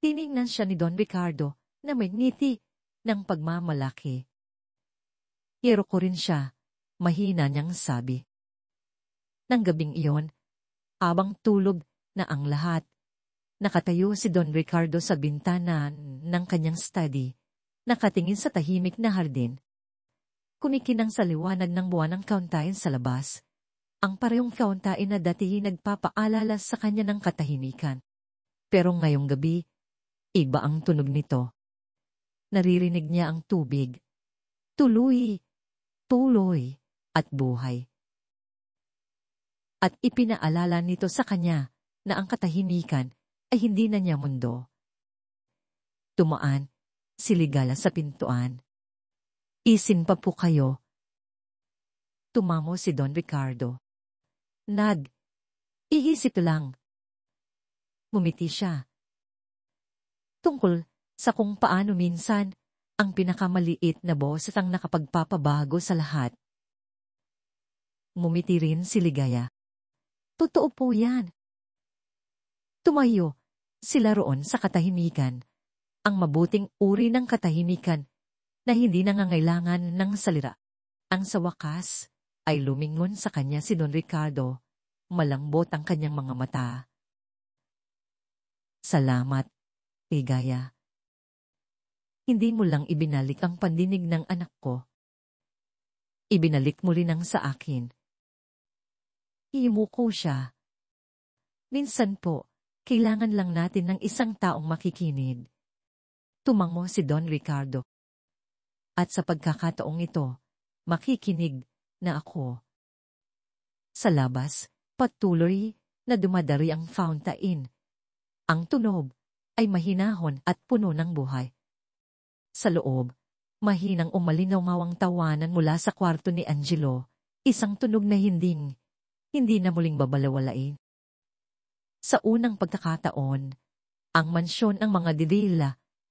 Tiningnan siya ni Don Ricardo na may ngiti ng pagmamalaki. Hero ko rin siya, mahina niyang sabi. Nang gabing iyon, habang tulog na ang lahat, nakatayo si Don Ricardo sa bintana ng kanyang study, nakatingin sa tahimik na hardin. Kumikinang sa liwanag ng buwan ng kauntayin sa labas, ang parehong kauntain na dati nagpapaalala sa kanya ng katahimikan. Pero ngayong gabi, iba ang tunog nito. Naririnig niya ang tubig. Tuloy, at buhay. At ipinaalala nito sa kanya na ang katahimikan ay hindi na niya mundo. Tumaan, si Ligaya sa pintuan. Isin pa po kayo. Tumamo si Don Ricardo. Iisip lang. Ngumiti siya. Tungkol sa kung paano minsan ang pinakamaliit na boses ang nakapagpapabago sa lahat. Ngumiti rin si Ligaya. Totoo po yan. Tumayo sila roon sa katahimikan, ang mabuting uri ng katahimikan na hindi nangangailangan ng salita. Ang sa wakas ay lumingon sa kanya si Don Ricardo, malambot ang kanyang mga mata. Salamat, Ligaya. Hindi mo lang ibinalik ang pandinig ng anak ko. Ibinalik mo rin ang sa akin. Iimuko siya. Minsan po, kailangan lang natin ng isang taong makikinig. Tumango si Don Ricardo. At sa pagkakataong ito, makikinig na ako. Sa labas, patuloy na dumadari ang fountain. Ang tunog ay mahinahon at puno ng buhay. Sa loob, mahinang umalinaw-ngawang tawanan mula sa kwarto ni Angelo, isang tunog na hindi na muling babalewalain. Sa unang pagkakataon, ang mansyon ng mga Didila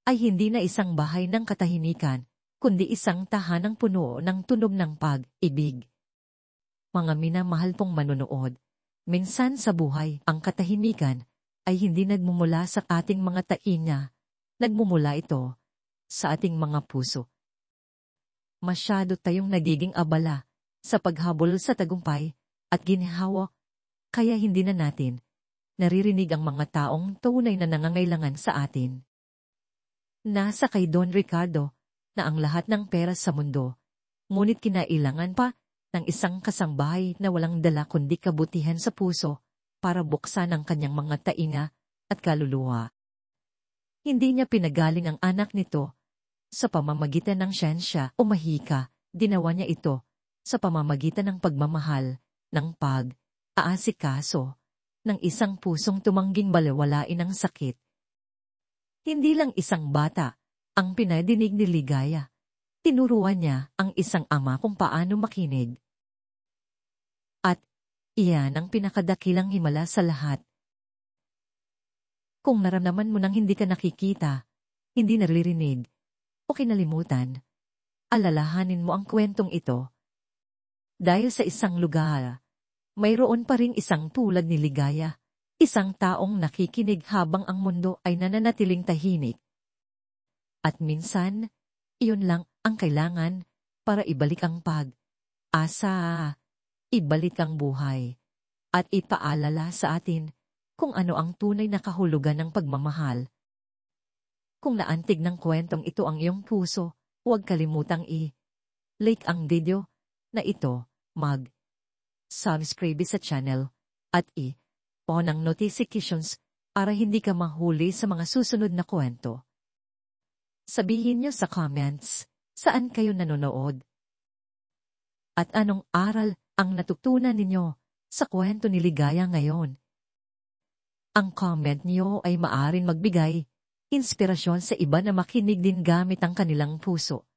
ay hindi na isang bahay ng katahimikan, kundi isang tahanang puno ng tunog ng pag-ibig. Mga minamahal pong manonood, minsan sa buhay, ang katahimikan ay hindi nagmumula sa ating mga tainga, nagmumula ito sa ating mga puso. Masyado tayong nagiging abala sa paghabol sa tagumpay at ginhawa, kaya hindi na natin naririnig ang mga taong tunay na nangangailangan sa atin. Nasa kay Don Ricardo na ang lahat ng pera sa mundo, ngunit kinailangan pa ng isang kasambahay na walang dala kundi kabutihan sa puso para buksan ang kanyang mga tainga at kaluluwa. Hindi niya pinagaling ang anak nito sa pamamagitan ng siyensya o mahika, ginawa niya ito sa pamamagitan ng pagmamahal, ng pag-aasikaso, ng isang pusong tumangging balewalain ng sakit. Hindi lang isang bata ang pinadinig ni Ligaya. Tinuruan niya ang isang ama kung paano makinig. At iyan ang pinakadakilang himala sa lahat. Kung naramdaman mo nang hindi ka nakikita, hindi naririnig, o kinalimutan, alalahanin mo ang kwentong ito. Dahil sa isang lugar, mayroon pa ring isang tulad ni Ligaya, isang taong nakikinig habang ang mundo ay nananatiling tahimik. At minsan, iyon lang ang kailangan para ibalik ang pag-asa, ibalik ang buhay, at ipaalala sa atin kung ano ang tunay na kahulugan ng pagmamahal. Kung naantig ng kwentong ito ang iyong puso, huwag kalimutang i-like ang video na ito, mag-subscribe sa channel, at i-on ang notifications para hindi ka mahuli sa mga susunod na kwento. Sabihin niyo sa comments, saan kayo nanonood? At anong aral ang natutunan ninyo sa kwento ni Ligaya ngayon? Ang comment niyo ay maaaring magbigay inspirasyon sa iba na makinig din gamit ang kanilang puso.